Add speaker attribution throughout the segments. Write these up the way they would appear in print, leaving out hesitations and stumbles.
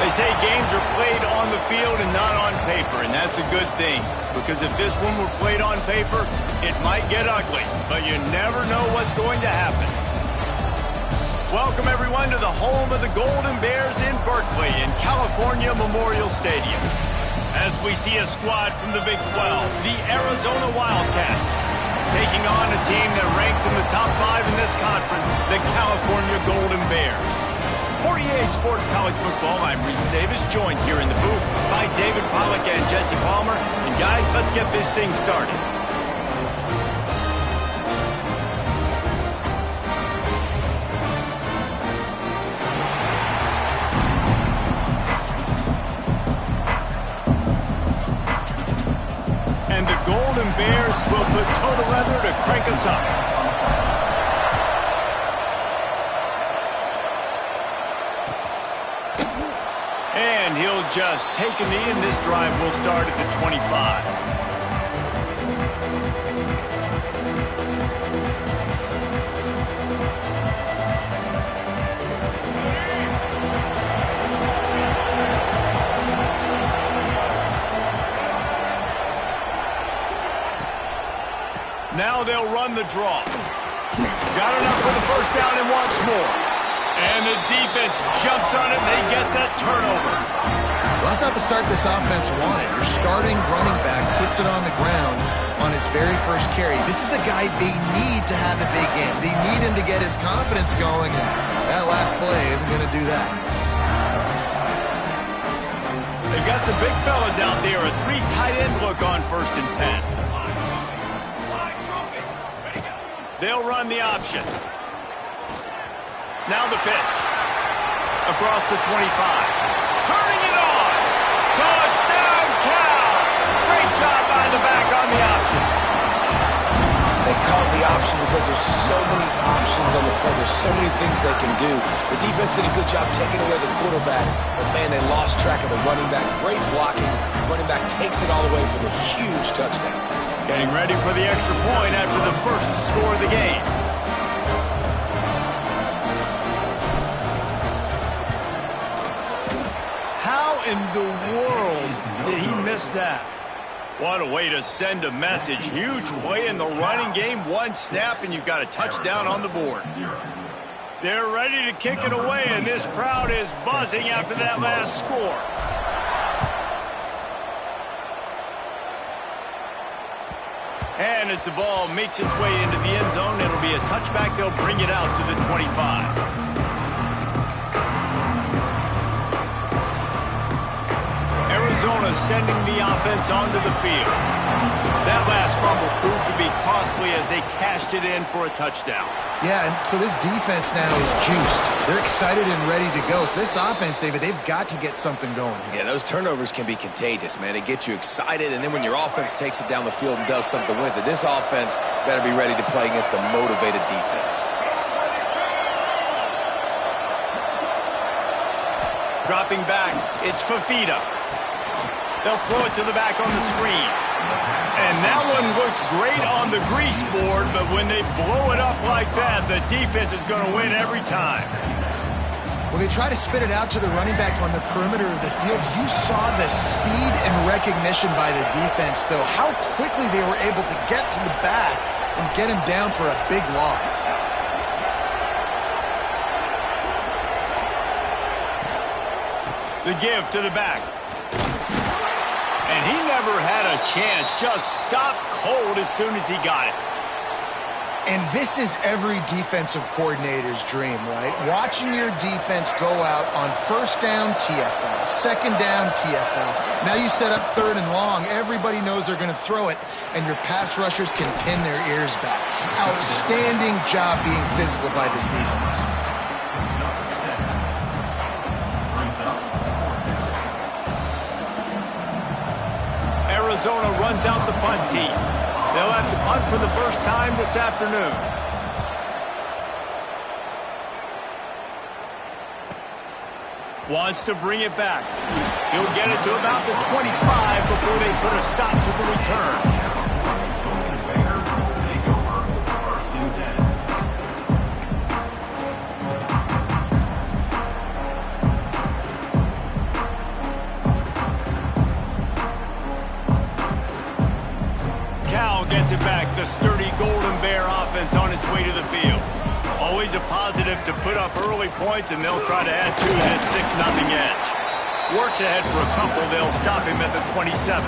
Speaker 1: They say games are played on the field and not on paper, and that's a good thing. Because if this one were played on paper, it might get ugly, but you never know what's going to happen. Welcome, everyone, to the home of the Golden Bears in Berkeley in California Memorial Stadium. As we see a squad from the Big 12, the Arizona Wildcats, taking on a team that ranks in the top 5 in this conference, the California Golden Bears. For EA Sports College Football, I'm Reese Davis, joined here in the booth by David Pollack and Jesse Palmer. And guys, let's get this thing started. And the Golden Bears will put toe together to crank us up. And he'll just take a knee, and this drive will start at the 25. Now they'll run the draw. Got enough for the first down and wants more. And the defense jumps on it, and they get that turnover.
Speaker 2: Well, that's not the start this offense wanted. Your starting running back puts it on the ground on his very first carry. This is a guy they need to have a big game. They need him to get his confidence going, and that last play isn't going to do that.
Speaker 1: They've got the big fellas out there, a 3 tight end look on 1st and 10. They'll run the option. Now the pitch. Across the 25. Turning it on. Touchdown, Cal. Great job by the back on the option.
Speaker 3: They called the option because there's so many options on the play. There's so many things they can do. The defense did a good job taking away the quarterback. But, man, they lost track of the running back. Great blocking. Running back takes it all the way for the huge touchdown.
Speaker 1: Getting ready for the extra point after the first score of the game. How in the world did he miss that? What a way to send a message. Huge play in the running game. One snap, and you've got a touchdown on the board. They're ready to kick it away, and this crowd is buzzing after that last score. And as the ball makes its way into the end zone, it'll be a touchback. They'll bring it out to the 25. Arizona sending the offense onto the field. That last fumble proved to be costly as they cashed it in for a touchdown.
Speaker 2: Yeah, and so this defense now is juiced. They're excited and ready to go. So this offense, David, they've got to get something going.
Speaker 3: Yeah, those turnovers can be contagious, man. It gets you excited, and then when your offense takes it down the field and does something with it, this offense better be ready to play against a motivated defense.
Speaker 1: Dropping back, it's Fafita. They'll throw it to the back on the screen. And that one looked great on the grease board, but when they blow it up like that, the defense is going to win every time.
Speaker 2: Well, they try to spit it out to the running back on the perimeter of the field. You saw the speed and recognition by the defense, though, how quickly they were able to get to the back and get him down for a big loss.
Speaker 1: The give to the back. And he never had a chance, just stopped cold as soon as he got it.
Speaker 2: And this is every defensive coordinator's dream, right? Watching your defense go out on 1st down, TFL, 2nd down, TFL. Now you set up 3rd and long. Everybody knows they're going to throw it, and your pass rushers can pin their ears back. Outstanding job being physical by this defense.
Speaker 1: Arizona runs out the punt team. They'll have to punt for the first time this afternoon. Wants to bring it back. He'll get it to about the 25 before they put a stop to the return. the sturdy Golden Bear offense on its way to the field. Always a positive to put up early points, and they'll try to add to this 6-0 edge. Works ahead for a couple. They'll stop him at the 27.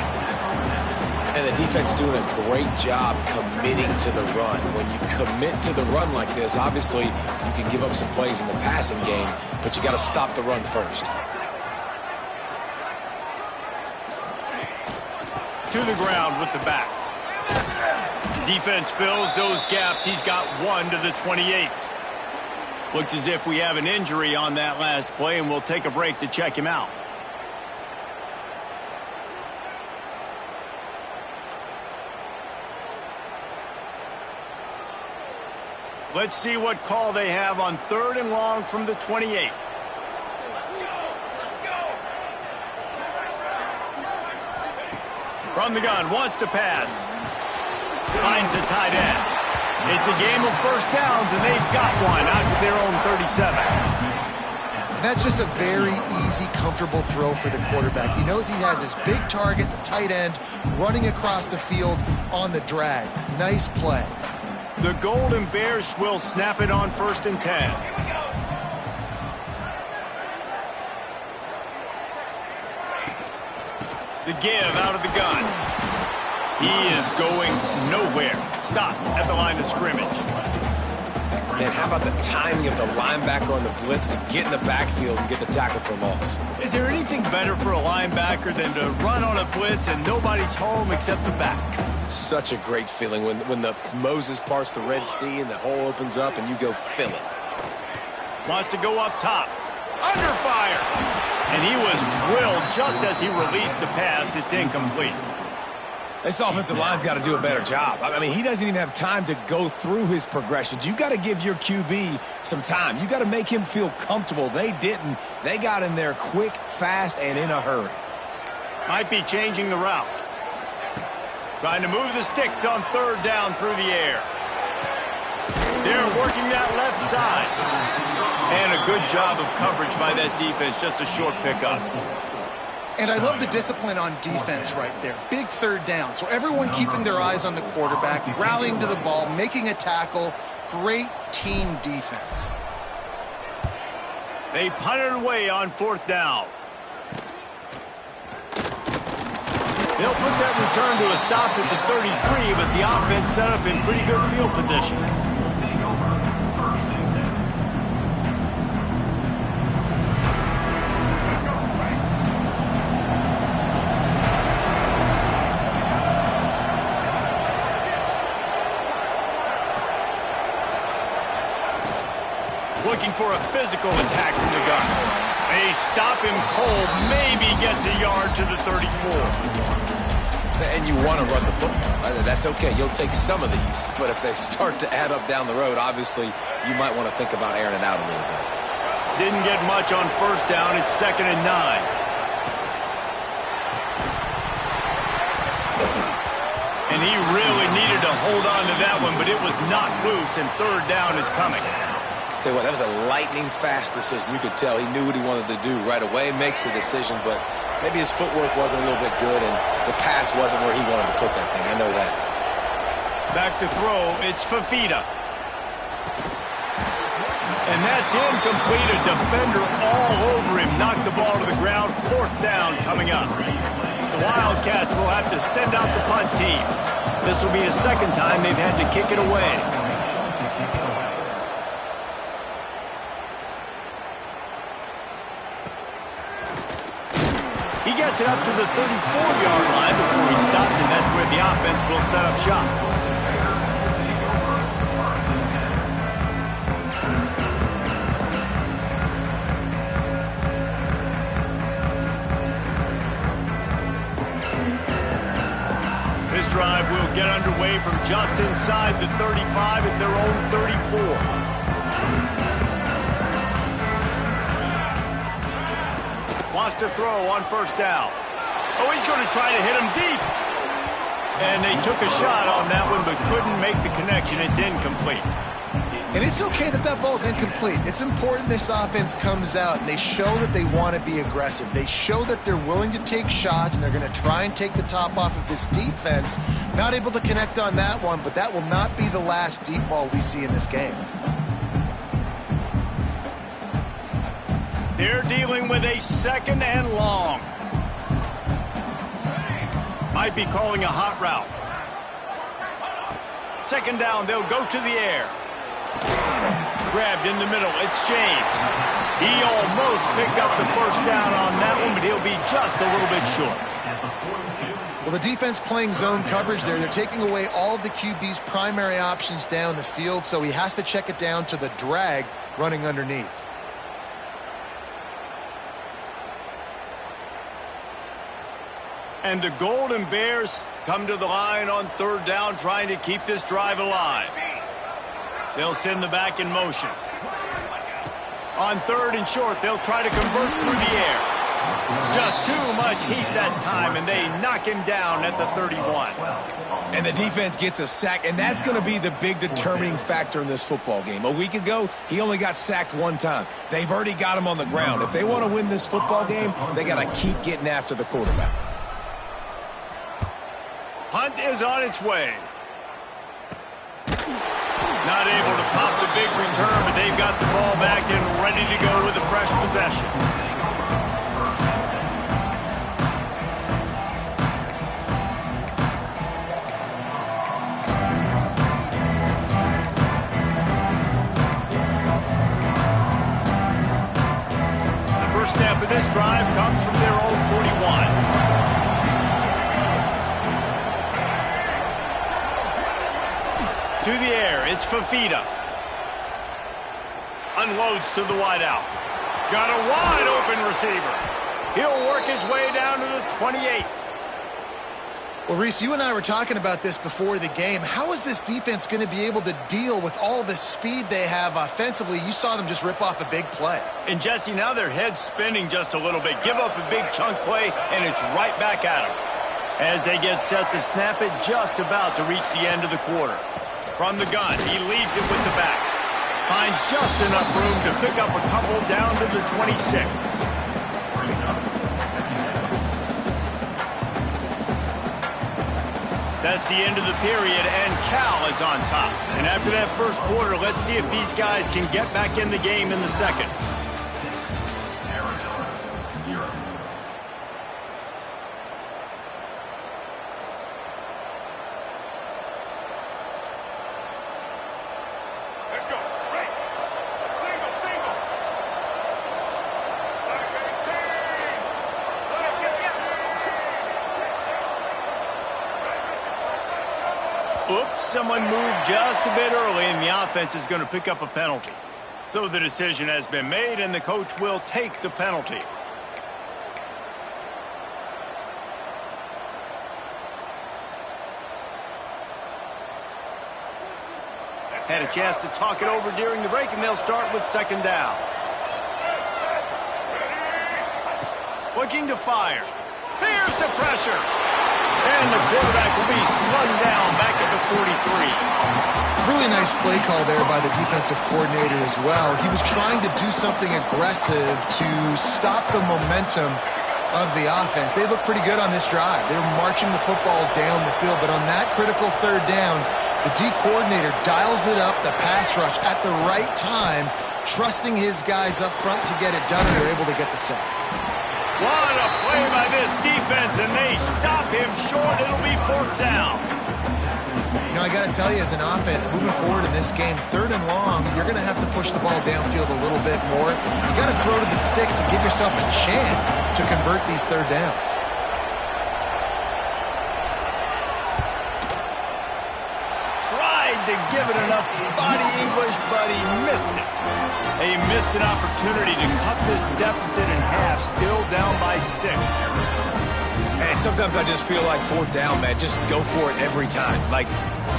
Speaker 3: And the defense doing a great job committing to the run. When you commit to the run like this, obviously you can give up some plays in the passing game, but you got to stop the run first.
Speaker 1: To the ground with the back. Defense fills those gaps. He's got one to the 28. Looks as if we have an injury on that last play, and we'll take a break to check him out. Let's see what call they have on 3rd and long from the 28. From the gun, wants to pass. Finds a tight end. It's a game of first downs, and they've got one out at their own 37.
Speaker 2: That's just a very easy, comfortable throw for the quarterback. He knows he has his big target, the tight end, running across the field on the drag. Nice play.
Speaker 1: The Golden Bears will snap it on 1st and 10. The give out of the gun. He is going nowhere. Stop at the line of scrimmage.
Speaker 3: Man, how about the timing of the linebacker on the blitz to get in the backfield and get the tackle for loss?
Speaker 1: Is there anything better for a linebacker than to run on a blitz and nobody's home except the back?
Speaker 3: Such a great feeling when the Moses parts the Red Sea and the hole opens up and you go fill it.
Speaker 1: Wants to go up top. Under fire. And he was drilled just as he released the pass. It's incomplete.
Speaker 3: This offensive line's got to do a better job. I mean, he doesn't even have time to go through his progressions. You got to give your QB some time. You got to make him feel comfortable. They didn't. They got in there quick, fast, and in a hurry.
Speaker 1: Might be changing the route. Trying to move the sticks on 3rd down through the air. They're working that left side. And a good job of coverage by that defense. Just a short pickup.
Speaker 2: And I love the discipline on defense right there. Big 3rd down. So everyone keeping their eyes on the quarterback, rallying to the ball, making a tackle. Great team defense.
Speaker 1: They punted away on 4th down. They'll put that return to a stop at the 33, but the offense set up in pretty good field position. Looking for a physical attack from the gun. They stop him cold, maybe gets a yard to the 34.
Speaker 3: And you want to run the football. That's okay. You'll take some of these. But if they start to add up down the road, obviously, you might want to think about airing it out a little bit.
Speaker 1: Didn't get much on 1st down. It's 2nd and 9. And he really needed to hold on to that one, but it was not loose, and 3rd down is coming.
Speaker 3: Tell you what, that was a lightning-fast decision. You could tell he knew what he wanted to do right away, makes the decision, but maybe his footwork wasn't a little bit good, and the pass wasn't where he wanted to put that thing. I know that.
Speaker 1: Back to throw. It's Fafita. And that's incomplete. A defender all over him. Knocked the ball to the ground. 4th down coming up. The Wildcats will have to send out the punt team. This will be the 2nd time they've had to kick it away. He gets it up to the 34-yard line before he stopped, and that's where the offense will set up shop. This drive will get underway from just inside the 35 at their own 34. Wants to throw on 1st down. Oh, he's going to try to hit him deep. And they took a shot on that one, but couldn't make the connection. It's incomplete.
Speaker 2: And it's okay that that ball's incomplete. It's important this offense comes out and they show that they want to be aggressive. They show that they're willing to take shots and they're going to try and take the top off of this defense. Not able to connect on that one, but that will not be the last deep ball we see in this game.
Speaker 1: They're dealing with a 2nd and long. Might be calling a hot route. 2nd down, they'll go to the air. Grabbed in the middle, it's James. He almost picked up the 1st down on that one, but he'll be just a little bit short.
Speaker 2: Well, the defense playing zone coverage there. They're taking away all of the QB's primary options down the field, so he has to check it down to the drag running underneath.
Speaker 1: And the Golden Bears come to the line on 3rd down, trying to keep this drive alive. They'll send the back in motion. On 3rd and short, they'll try to convert through the air. Just too much heat that time, and they knock him down at the 31.
Speaker 3: And the defense gets a sack, and that's going to be the big determining factor in this football game. A week ago, he only got sacked 1 time. They've already got him on the ground. If they want to win this football game, they got to keep getting after the quarterback.
Speaker 1: Hunt is on its way. Not able to pop the big return, but they've got the ball back and ready to go with a fresh possession. First snap of this drive comes from their own 41. To the air, it's Fafita. Unloads to the wideout. Got a wide open receiver. He'll work his way down to the 28.
Speaker 2: Well, Reese, you and I were talking about this before the game. How is this defense going to be able to deal with all the speed they have offensively? You saw them just rip off a big play.
Speaker 1: And Jesse, now their head's spinning just a little bit. Give up a big chunk play, and it's right back at them. As they get set to snap it, just about to reach the end of the quarter. From the gun, he leaves it with the back. Finds just enough room to pick up a couple down to the 26. That's the end of the period, and Cal is on top. And after that first quarter, let's see if these guys can get back in the game in the second. Oops, someone moved just a bit early, and the offense is going to pick up a penalty. So the decision has been made, and the coach will take the penalty. Had a chance to talk it over during the break, and they'll start with 2nd down. Looking to fire. Here's the pressure. And the quarterback will be slung down back at the 43.
Speaker 2: Really nice play call there by the defensive coordinator as well. He was trying to do something aggressive to stop the momentum of the offense. They look pretty good on this drive. They were marching the football down the field, but on that critical 3rd down, the D coordinator dials it up, the pass rush at the right time, trusting his guys up front to get it done, and they're able to get the sack.
Speaker 1: What a play by this defense, and they stop him short. It'll be 4th down.
Speaker 2: You know, I got to tell you, as an offense, moving forward in this game, 3rd and long, you're going to have to push the ball downfield a little bit more. You got to throw to the sticks and give yourself a chance to convert these 3rd downs.
Speaker 1: To give it enough body English, but he missed it. He missed an opportunity to cut this deficit in half, still down by 6.
Speaker 3: And sometimes I just feel like 4th down, man. Just go for it every time. Like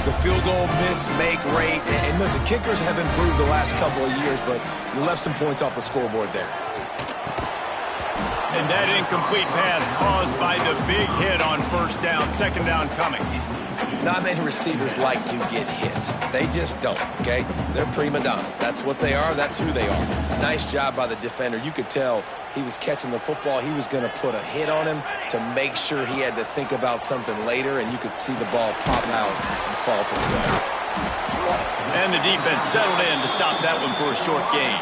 Speaker 3: the field goal miss, make rate. And listen, kickers have improved the last couple of years, but you left some points off the scoreboard there.
Speaker 1: And that incomplete pass caused by the big hit on 1st down, 2nd down coming.
Speaker 3: Not many receivers like to get hit. They just don't, okay? They're prima donnas. That's what they are. That's who they are. Nice job by the defender. You could tell he was catching the football. He was going to put a hit on him to make sure he had to think about something later, and you could see the ball pop out and fall to the ground.
Speaker 1: And the defense settled in to stop that one for a short gain.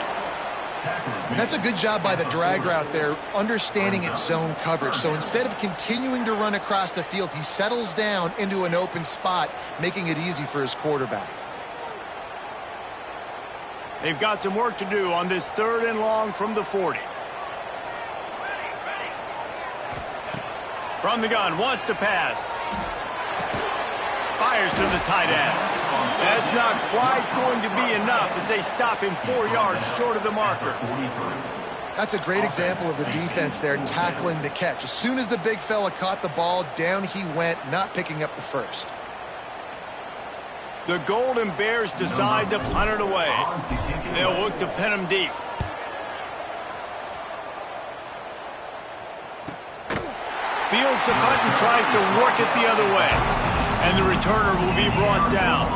Speaker 2: That's a good job by the drag route there, understanding its zone coverage. So instead of continuing to run across the field, he settles down into an open spot, making it easy for his quarterback.
Speaker 1: They've got some work to do on this 3rd and long from the 40. From the gun, wants to pass. Fires to the tight end. That's not quite going to be enough as they stop him 4 yards short of the marker.
Speaker 2: That's a great example of the defense there tackling the catch. As soon as the big fella caught the ball, down he went, not picking up the first.
Speaker 1: The Golden Bears decide to punt it away. They'll look to pin him deep. Fields the punt and tries to work it the other way. And the returner will be brought down.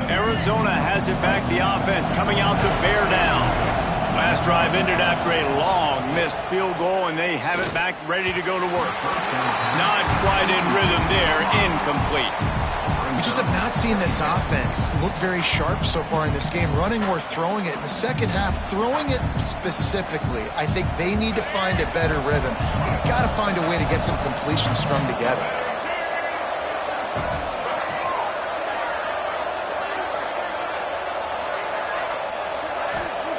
Speaker 1: Arizona has it back, the offense coming out to bear down. Last drive ended after a long missed field goal, and they have it back ready to go to work. Not quite in rhythm there, incomplete.
Speaker 2: We just have not seen this offense look very sharp so far in this game, running or throwing it. In the second half, throwing it specifically, I think they need to find a better rhythm. You've got to find a way to get some completions strung together.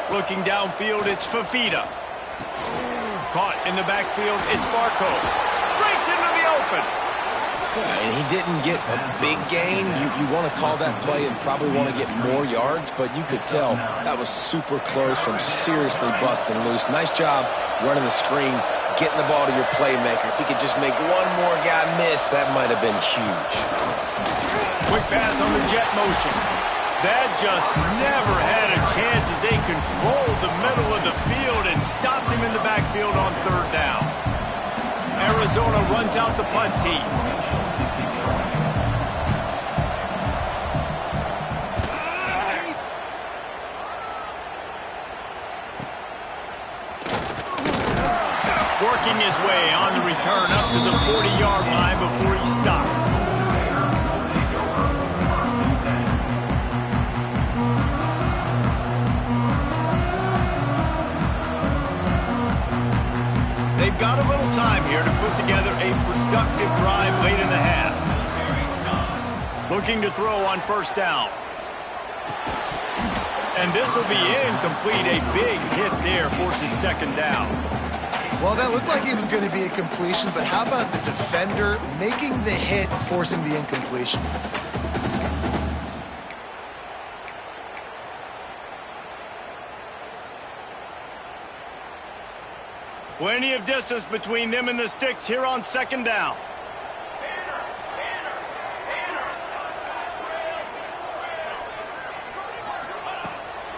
Speaker 1: Looking downfield, it's Fafita. Caught in the backfield, it's Barco. Breaks into the open.
Speaker 3: And he didn't get a big gain. You want to call that play and probably want to get more yards, but you could tell that was super close from seriously busting loose. Nice job running the screen, getting the ball to your playmaker. If he could just make one more guy miss, that might have been huge.
Speaker 1: Quick pass on the jet motion. That just never had a chance as they controlled the middle of the field and stopped him in the backfield on 3rd down. Arizona runs out the punt team. Working his way on the return up to the 40-yard line before he stopped. They've got a little time here to put together a productive drive late in the half. Looking to throw on 1st down. And this will be incomplete. A big hit there forces 2nd down.
Speaker 2: Well, that looked like it was going to be a completion, but how about the defender making the hit, forcing the incompletion?
Speaker 1: Plenty of distance between them and the sticks here on 2nd down.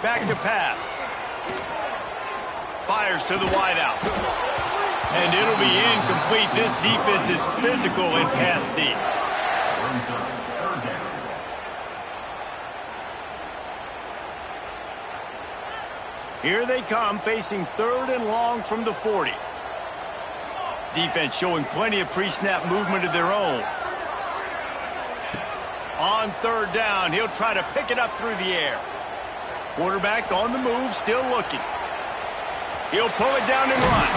Speaker 1: Back to pass. Fires to the wideout. And it'll be incomplete. This defense is physical and pass deep. Here they come, facing 3rd and long from the 40. Defense showing plenty of pre-snap movement of their own. On 3rd down, he'll try to pick it up through the air. Quarterback on the move, still looking. He'll pull it down and run.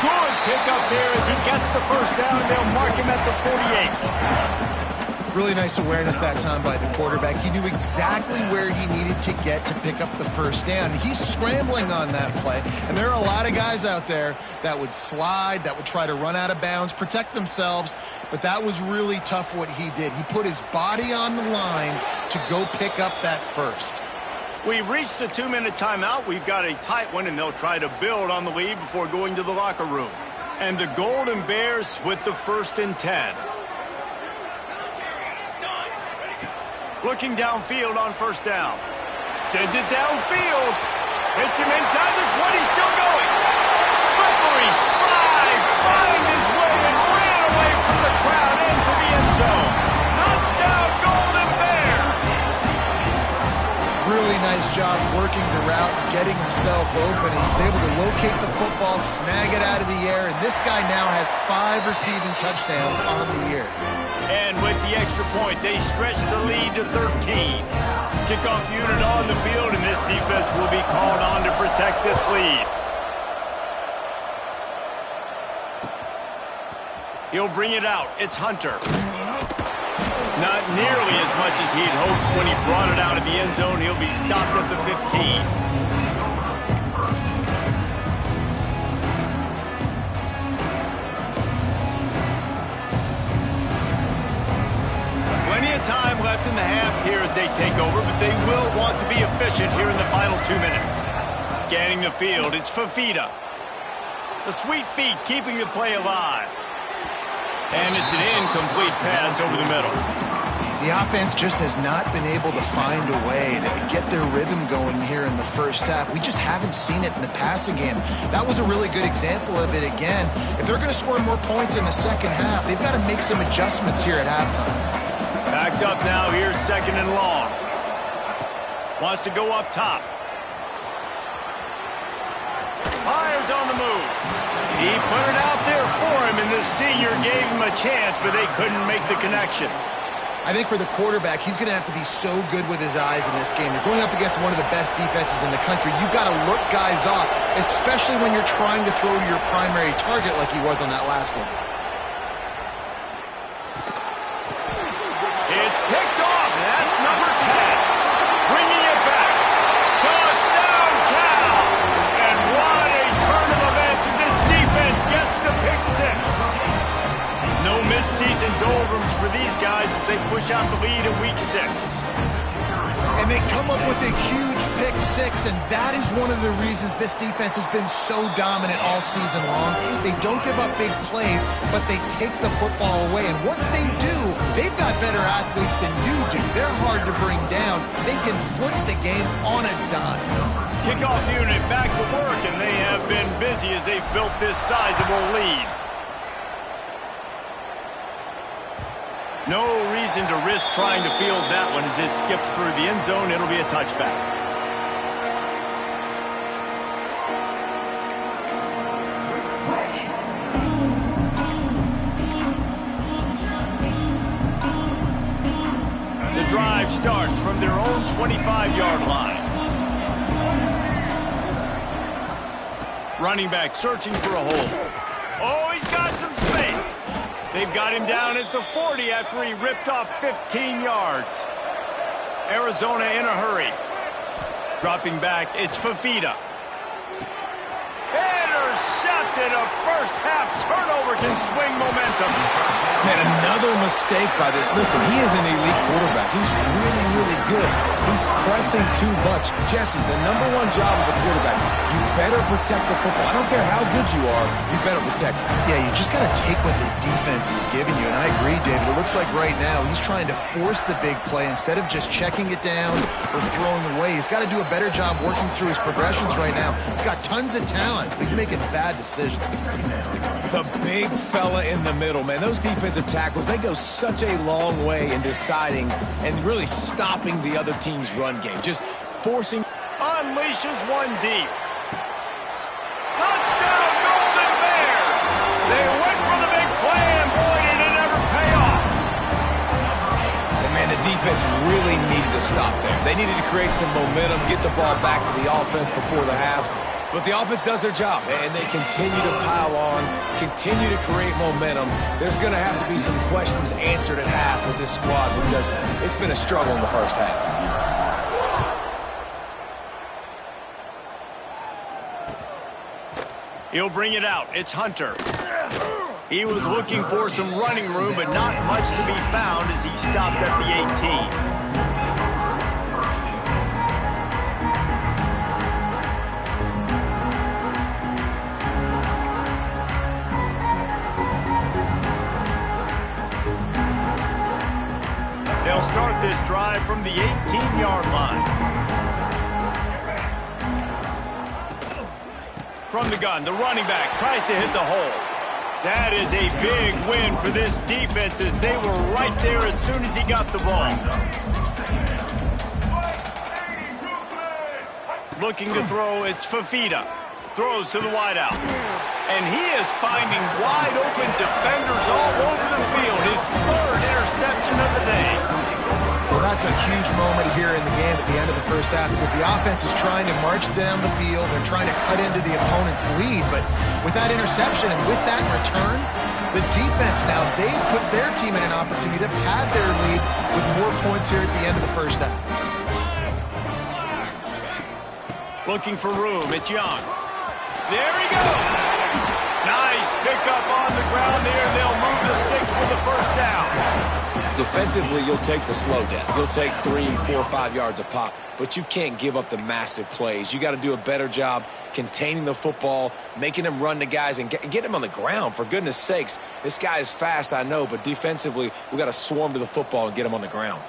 Speaker 1: Good pickup there as he gets the 1st down. They'll mark him at the 48.
Speaker 2: Really nice awareness that time by the quarterback. He knew exactly where he needed to get to pick up the 1st down. He's scrambling on that play, and there are a lot of guys out there that would slide, that would try to run out of bounds, protect themselves, but that was really tough what he did. He put his body on the line to go pick up that 1st.
Speaker 1: We've reached the 2-minute timeout. We've got a tight one, and they'll try to build on the lead before going to the locker room. And the Golden Bears with the 1st and 10. Looking downfield on 1st down. Sends it downfield. Hits him inside the 20, still going. Slippery he slid, find his way, and ran away from the crowd into the end zone. Touchdown, Golden Bear!
Speaker 2: Really nice job working the route and getting himself open. He was able to locate the football, snag it out of the air, and this guy now has 5 receiving touchdowns on the year.
Speaker 1: And with the extra point, they stretch the lead to 13. Kickoff unit on the field, and this defense will be called on to protect this lead. He'll bring it out. It's Hunter. Not nearly as much as he'd hoped when he brought it out of the end zone. He'll be stopped at the 15. Plenty of time left in the half here as they take over, but they will want to be efficient here in the final 2 minutes. Scanning the field, it's Fafita. The sweet feet keeping the play alive. And it's an incomplete pass over the middle.
Speaker 2: The offense just has not been able to find a way to get their rhythm going here in the first half. We just haven't seen it in the passing game. That was a really good example of it again. If they're going to score more points in the second half, they've got to make some adjustments here at halftime.
Speaker 1: Backed up now, here's 2nd and long. Wants to go up top. Myers on the move. He put it out there for him, and the senior gave him a chance, but they couldn't make the connection.
Speaker 2: I think for the quarterback, he's going to have to be so good with his eyes in this game. You're going up against one of the best defenses in the country. You've got to look guys off, especially when you're trying to throw to your primary target like he was on that last one.
Speaker 1: It's picked off, and that's number 10. Bringing it back. Touchdown, Cal! And what a turn of events as this defense gets the pick 6. No mid-season doldrums for these guys as they push out the lead in week 6.
Speaker 2: And they come up with a huge pick 6, and that is one of the reasons this defense has been so dominant all season long. They don't give up big plays, but they take the football away. And once they do, they've got better athletes than you do. They're hard to bring down. They can flip the game on a dime.
Speaker 1: Kickoff unit back to work, and they have been busy as they've built this sizable lead. No reason to risk trying to field that one as it skips through the end zone. It'll be a touchback. The drive starts from their own 25-yard line. Running back searching for a hole. Oh, he's got some space. They've got him down at the 40 after he ripped off 15 yards. Arizona in a hurry. Dropping back, it's Fafita. Intercepted. A first-half turnover can swing momentum.
Speaker 3: Man, another mistake by this. Listen, he is an elite quarterback. He's really, really good. He's pressing too much. Jesse, the #1 job of a quarterback, you better protect the football. I don't care how good you are, you better protect it.
Speaker 2: Yeah, you just got to take what the defense is giving you. And I agree, David. It looks like right now he's trying to force the big play instead of just checking it down or throwing away. He's got to do a better job working through his progressions right now. He's got tons of talent, but he's making bad decisions.
Speaker 3: The big fella in the middle, man. Those defensive tackles, they go such a long way in deciding and really stopping the other team's run game. Just forcing.
Speaker 1: Unleashes one deep. Touchdown, Golden Bears! They went for the big play, and boy, did it ever pay off.
Speaker 3: And man, the defense really needed to stop there. They needed to create some momentum, get the ball back to the offense before the half. But the offense does their job, and they continue to pile on, continue to create momentum. There's going to have to be some questions answered at half with this squad because it's been a struggle in the first half.
Speaker 1: He'll bring it out. It's Hunter. He was looking for some running room, but not much to be found as he stopped at the 18. They'll start this drive from the 18-yard line. From the gun, the running back tries to hit the hole. That is a big win for this defense as they were right there as soon as he got the ball. Looking to throw, it's Fafita. Throws to the wideout. And he is finding wide open defenders all over the field. His third interception of the day.
Speaker 2: Well, that's a huge moment here in the game at the end of the first half because the offense is trying to march down the field. They're trying to cut into the opponent's lead. But with that interception and with that return, the defense now, they've put their team in an opportunity to pad their lead with more points here at the end of the first half.
Speaker 1: Looking for room, it's Young. There he goes! Nice pickup on the ground there. They'll move the sticks for the first down.
Speaker 3: Defensively, you'll take the slow down. You'll take 3, 4, 5 yards a pop, but you can't give up the massive plays. You got to do a better job containing the football, making them run the guys, and get them on the ground. For goodness sakes, this guy is fast, I know, but defensively, we got to swarm to the football and get him on the ground.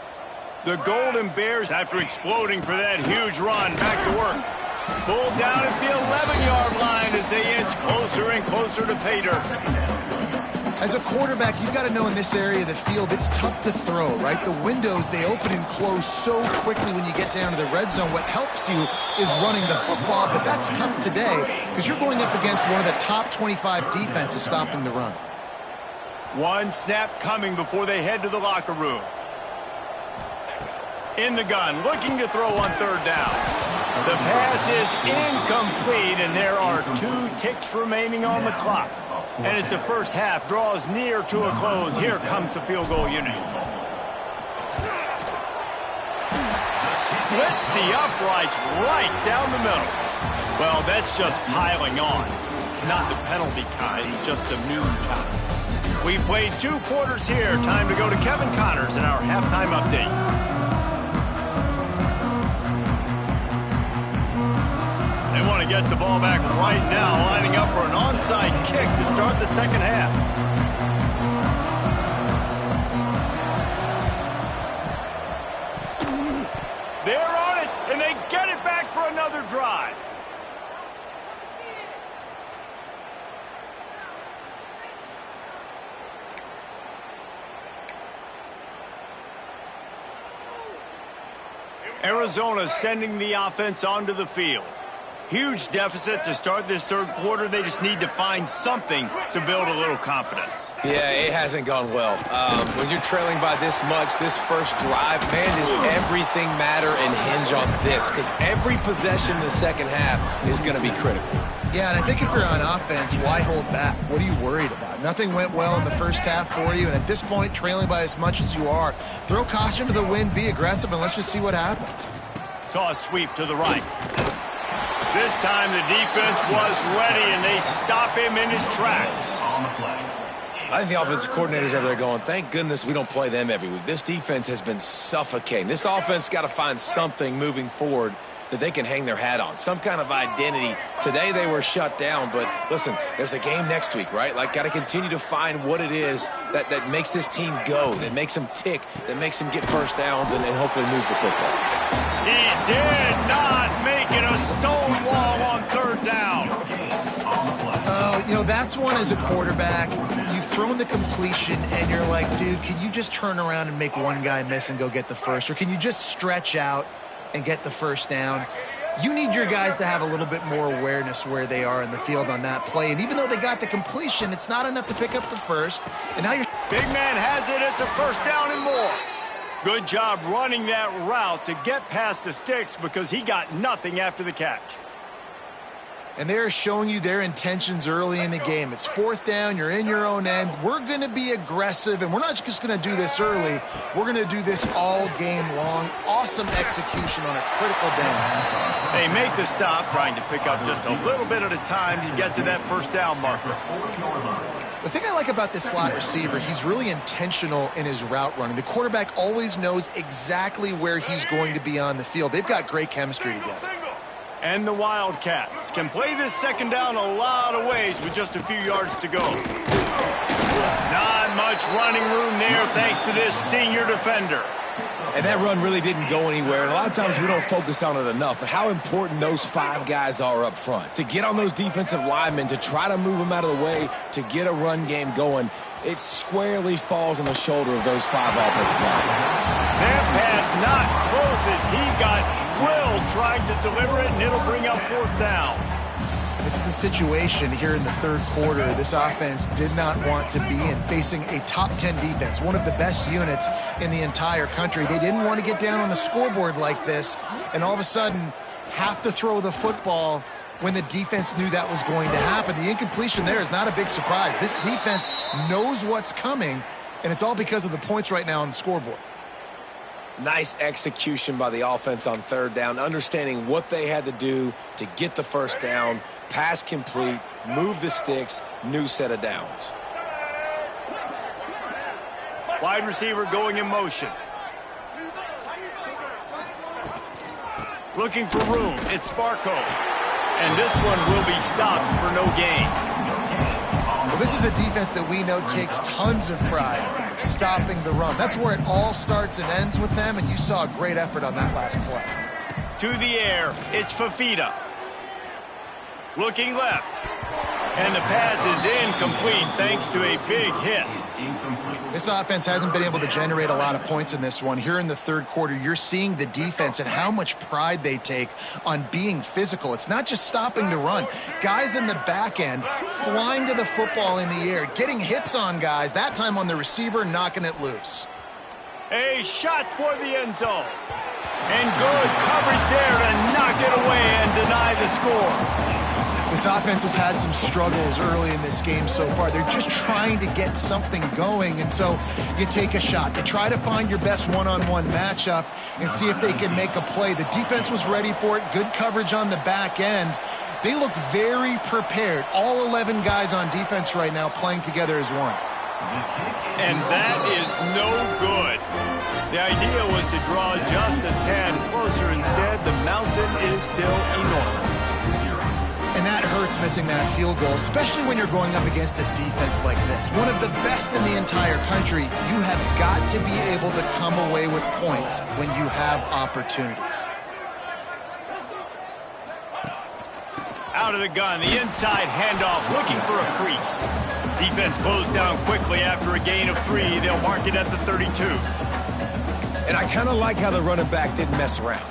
Speaker 1: The Golden Bears, after exploding for that huge run, back to work. Pulled down at the 11-yard line as they inch closer and closer to pay dirt.
Speaker 2: As a quarterback, you've got to know in this area of the field, it's tough to throw, right? The windows, they open and close so quickly when you get down to the red zone. What helps you is running the football, but that's tough today because you're going up against one of the top 25 defenses stopping the run.
Speaker 1: One snap coming before they head to the locker room. In the gun, looking to throw on third down. The pass is incomplete, and there are 2 ticks remaining on the clock. And as the first half draws near to a close, here comes the field goal unit. Splits the uprights right down the middle. Well, that's just piling on. Not the penalty kind, just the mean kind. We played 2 quarters here. Time to go to Kevin Connors in our halftime update. They want to get the ball back right now, lining up for an onside kick to start the second half. They're on it, and they get it back for another drive. Arizona sending the offense onto the field. Huge deficit to start this third quarter. They just need to find something to build a little confidence.
Speaker 3: Yeah, it hasn't gone well. When you're trailing by this much, this first drive, man, does everything matter and hinge on this? Because every possession in the second half is going to be critical.
Speaker 2: Yeah, and I think if you're on offense, why hold back? What are you worried about? Nothing went well in the first half for you, and at this point, trailing by as much as you are, throw caution to the wind, be aggressive, and let's just see what happens.
Speaker 1: Toss sweep to the right. This time the defense was ready, and they stop him in his tracks.
Speaker 3: I think the offensive coordinators over there going, thank goodness we don't play them every week. This defense has been suffocating. This offense got to find something moving forward that they can hang their hat on, some kind of identity. Today they were shut down, but listen, there's a game next week, right? Like, got to continue to find what it is that makes this team go, that makes them tick, that makes them get first downs and hopefully move the football.
Speaker 1: He did not make it a stone wall on third down.
Speaker 2: You know, that's one as a quarterback. You've thrown the completion, and you're like, dude, can you just turn around and make one guy miss and go get the first? Or can you just stretch out and get the first down? You need your guys to have a little bit more awareness where they are in the field on that play. And even though they got the completion, it's not enough to pick up the first. And now you're...
Speaker 1: Big man has it. It's a first down and more. Good job running that route to get past the sticks because he got nothing after the catch.
Speaker 2: And they're showing you their intentions early in the game. It's fourth down. You're in your own end. We're going to be aggressive, and we're not just going to do this early. We're going to do this all game long. Awesome execution on a critical down.
Speaker 1: They make the stop, trying to pick up just a little bit at a time to get to that first down marker.
Speaker 2: The thing I like about this slot receiver, he's really intentional in his route running. The quarterback always knows exactly where he's going to be on the field. They've got great chemistry together.
Speaker 1: And the Wildcats can play this second down a lot of ways with just a few yards to go. Not much running room there thanks to this senior defender.
Speaker 3: And that run really didn't go anywhere. And a lot of times we don't focus on it enough. But how important those 5 guys are up front. To get on those defensive linemen, to try to move them out of the way, to get a run game going, it squarely falls on the shoulder of those 5 offensive linemen.
Speaker 1: That pass not close as he got drilled trying to deliver it, and it'll bring up 4th down.
Speaker 2: This is a situation here in the 3rd quarter this offense did not want to be in, facing a top 10 defense, one of the best units in the entire country. They didn't want to get down on the scoreboard like this and all of a sudden have to throw the football when the defense knew that was going to happen. The incompletion there is not a big surprise. This defense knows what's coming, and it's all because of the points right now on the scoreboard.
Speaker 3: Nice execution by the offense on 3rd down, understanding what they had to do to get the 1st down, pass complete, move the sticks, new set of downs.
Speaker 1: Wide receiver going in motion. Looking for room, it's Sparko. And this one will be stopped for no gain.
Speaker 2: Well, this is a defense that we know takes tons of pride stopping the run. That's where it all starts and ends with them, and you saw a great effort on that last play.
Speaker 1: To the air, it's Fafita. Looking left. And the pass is incomplete thanks to a big hit.
Speaker 2: This offense hasn't been able to generate a lot of points in this one. Here in the 3rd quarter, you're seeing the defense and how much pride they take on being physical. It's not just stopping the run. Guys in the back end flying to the football in the air, getting hits on guys, that time on the receiver, knocking it loose.
Speaker 1: A shot toward the end zone. And good coverage there to knock it away and deny the score.
Speaker 2: This offense has had some struggles early in this game so far. They're just trying to get something going, and so you take a shot. You try to find your best one-on-one matchup and see if they can make a play. The defense was ready for it. Good coverage on the back end. They look very prepared. All 11 guys on defense right now playing together as one.
Speaker 1: And that is no good. The idea was to draw just a tad closer. Instead, the mountain is still enormous.
Speaker 2: And that hurts missing that field goal, especially when you're going up against a defense like this. One of the best in the entire country. You have got to be able to come away with points when you have opportunities.
Speaker 1: Out of the gun, the inside handoff, looking for a crease. Defense closed down quickly after a gain of 3. They'll mark it at the 32.
Speaker 3: And I kind of like how the running back didn't mess around.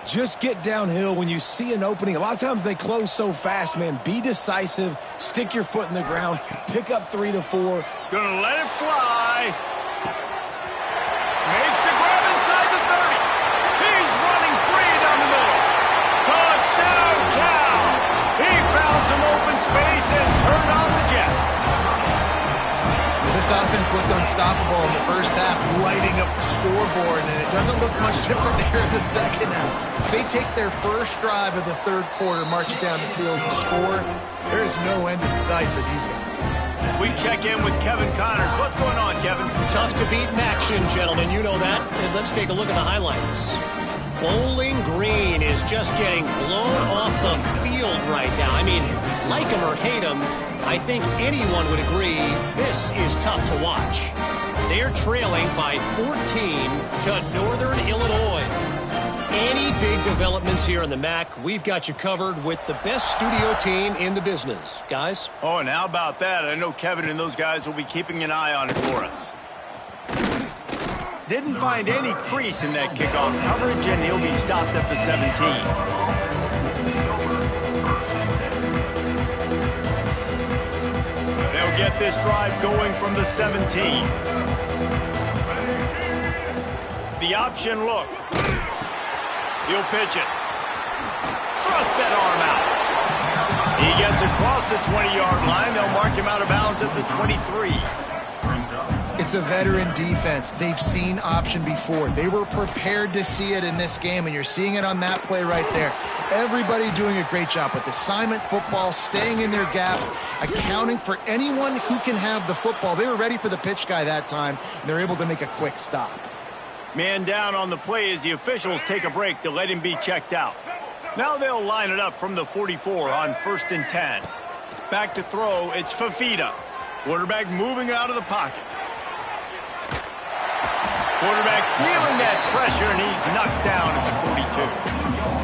Speaker 3: Just get downhill when you see an opening. A lot of times they close so fast, man. Be decisive. Stick your foot in the ground. Pick up 3 to 4.
Speaker 1: Gonna let it fly. Makes the grab inside the 30. He's running free down the middle. Touchdown, Cal. He found some open space and turned on the Jets.
Speaker 2: This offense looked unstoppable in the first half, lighting up the scoreboard, and it doesn't look much different here in the second half. They take their first drive of the 3rd quarter, march it down the field, and score. There is no end in sight for these guys.
Speaker 1: We check in with Kevin Connors. What's going on, Kevin?
Speaker 4: Tough to beat in action, gentlemen. You know that. And let's take a look at the highlights. Bowling Green is just getting blown off the field right now. I mean, like him or hate him, I think anyone would agree this is tough to watch. They're trailing by 14 to Northern Illinois. Any big developments here in the MAC, we've got you covered with the best studio team in the business. Guys?
Speaker 1: Oh, and how about that? I know Kevin and those guys will be keeping an eye on it for us. Didn't find any crease in that kickoff coverage, and he'll be stopped at the 17. They'll get this drive going from the 17. The option look. He'll pitch it. Thrust that arm out. He gets across the 20-yard line. They'll mark him out of bounds at the 23.
Speaker 2: It's a veteran defense. They've seen option before. They were prepared to see it in this game, and you're seeing it on that play right there. Everybody doing a great job with assignment football, staying in their gaps, accounting for anyone who can have the football. They were ready for the pitch guy that time, and they're able to make a quick stop.
Speaker 1: Man down on the play as the officials take a break to let him be checked out. Now they'll line it up from the 44 on 1st and 10. Back to throw, it's Fafita. Quarterback moving out of the pocket. Quarterback feeling that pressure, and he's knocked down at the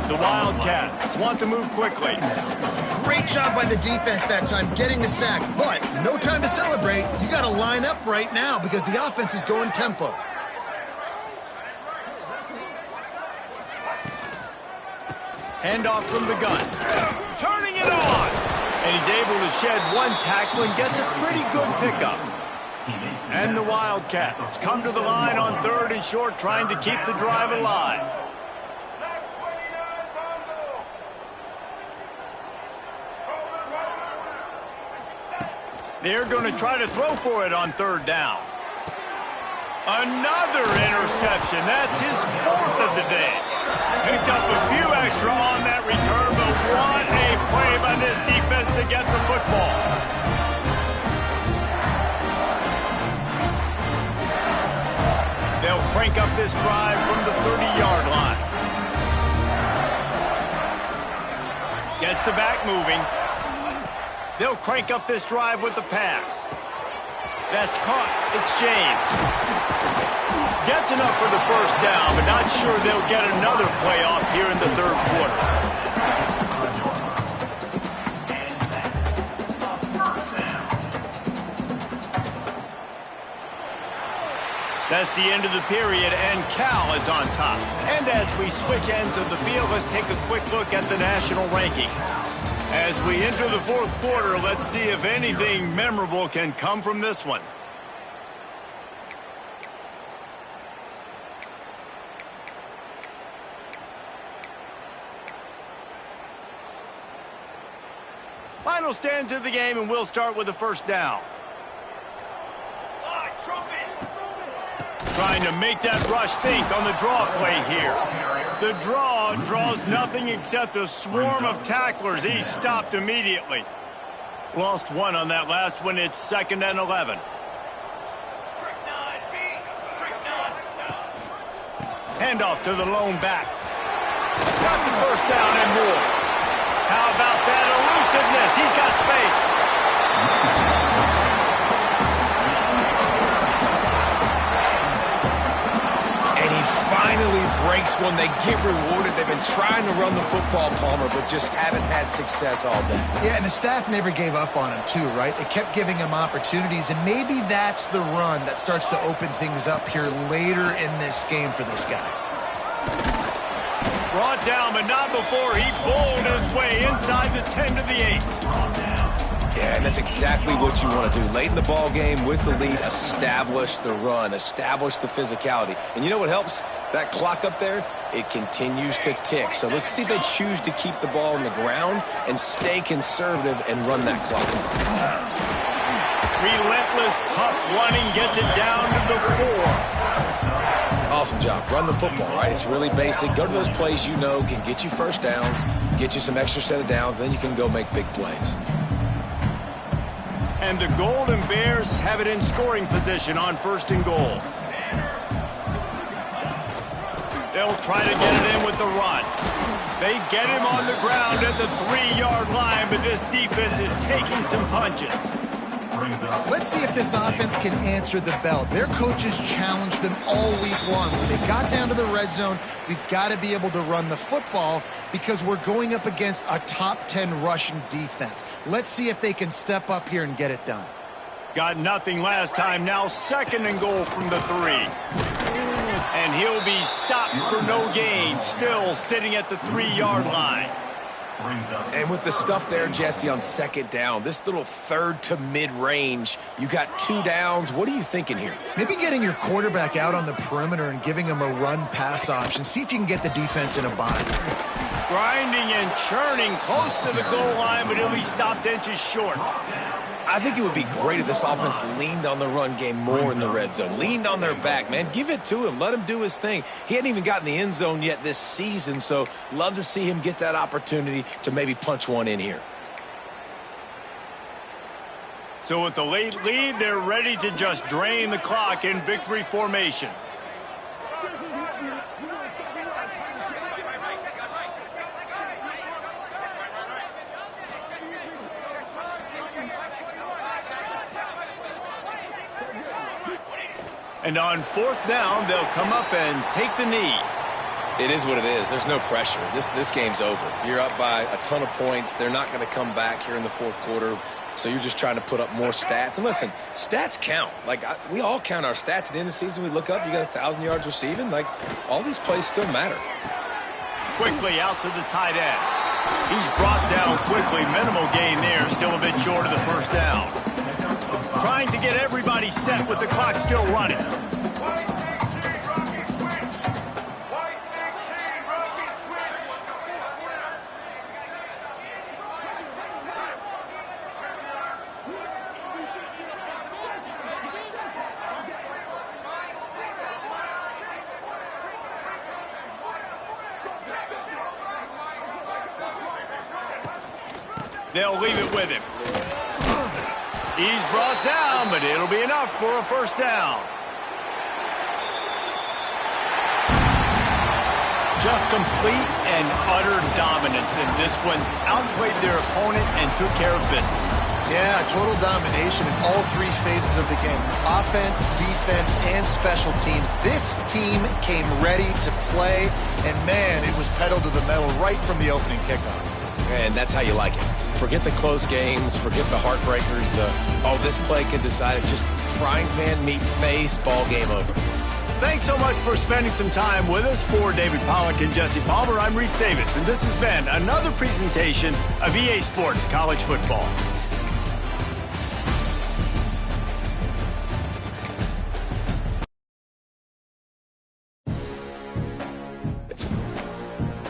Speaker 1: 42. The Wildcats want to move quickly.
Speaker 2: Great job by the defense that time, getting the sack. But no time to celebrate. You got to line up right now because the offense is going tempo.
Speaker 1: Handoff from the gun. Turning it on. And he's able to shed one tackle and gets a pretty good pickup. And the Wildcats come to the line on 3rd and short, trying to keep the drive alive. They're going to try to throw for it on 3rd down. Another interception. That's his 4th of the day. Picked up a few extra on that return, but what a play by this defense to get the football. They'll crank up this drive from the 30-yard line. Gets the back moving. They'll crank up this drive with the pass. That's caught. It's James. Gets enough for the 1st down, but not sure they'll get another play off here in the 3rd quarter. That's the end of the period, and Cal is on top. And as we switch ends of the field, let's take a quick look at the national rankings. As we enter the 4th quarter, let's see if anything memorable can come from this one. Final stands of the game, and we'll start with the 1st down. Trying to make that rush think on the draw play here. The draw draws nothing except a swarm of tacklers. He's stopped immediately. Lost one on that last one. It's 2nd and 11. Handoff to the lone back. Got the 1st down and more. How about that elusiveness? He's got space.
Speaker 3: Finally breaks one. They get rewarded. They've been trying to run the football, Palmer, but just haven't had success all day.
Speaker 2: Yeah, and the staff never gave up on him, too, right? They kept giving him opportunities, and maybe that's the run that starts to open things up here later in this game for this guy.
Speaker 1: Brought down, but not before he bowled his way inside the 10 to the 8.
Speaker 3: Yeah, and that's exactly what you want to do. Late in the ball game with the lead, establish the run, establish the physicality. And you know what helps? That clock up there, it continues to tick. So let's see if they choose to keep the ball on the ground and stay conservative and run that clock.
Speaker 1: Relentless, tough running gets it down to the 4.
Speaker 3: Awesome job. Run the football, right? It's really basic. Go to those plays you know can get you 1st downs, get you some extra set of downs, then you can go make big plays.
Speaker 1: And the Golden Bears have it in scoring position on 1st and goal. They'll try to get it in with the run. They get him on the ground at the 3-yard line, but this defense is taking some punches.
Speaker 2: Let's see if this offense can answer the bell. Their coaches challenged them all week long. When they got down to the red zone, we've got to be able to run the football because we're going up against a top 10 rushing defense. Let's see if they can step up here and get it done.
Speaker 1: Got nothing last time. Now 2nd and goal from the 3. And he'll be stopped for no gain. Still sitting at the 3-yard line.
Speaker 3: And with the stuff there, Jesse, on 2nd down, this little 3rd to mid-range, you got 2 downs. What are you thinking here?
Speaker 2: Maybe getting your quarterback out on the perimeter and giving him a run-pass option. See if you can get the defense in a bind.
Speaker 1: Grinding and churning close to the goal line, but he'll be stopped inches short.
Speaker 3: I think it would be great if this offense leaned on the run game more in the red zone. Leaned on their back, man. Give it to him. Let him do his thing. He hadn't even gotten the end zone yet this season, so love to see him get that opportunity to maybe punch one in here.
Speaker 1: So with the late lead, they're ready to just drain the clock in victory formation. And on fourth down, they'll come up and take the knee.
Speaker 3: It is what it is. There's no pressure. This game's over. You're up by a ton of points. They're not going to come back here in the fourth quarter. So you're just trying to put up more stats. And listen, stats count. Like, we all count our stats. At the end of the season, we look up, you got 1,000 yards receiving. Like, all these plays still matter.
Speaker 1: Quickly out to the tight end. He's brought down quickly. Minimal gain there. Still a bit short of the first down. Trying to get everybody set with the clock still running. They'll leave it with him. He's brought down, but it'll be enough for a first down. Just complete and utter dominance in this one. Outplayed their opponent and took care of business.
Speaker 2: Yeah, total domination in all three phases of the game. Offense, defense, and special teams. This team came ready to play, and man, it was pedal to the metal right from the opening kickoff.
Speaker 3: And that's how you like it. Forget the close games, forget the heartbreakers, this play could decide it. Just frying pan, meat face, ball game over.
Speaker 1: Thanks so much for spending some time with us. For David Pollack and Jesse Palmer, I'm Reese Davis, and this has been another presentation of EA Sports College Football.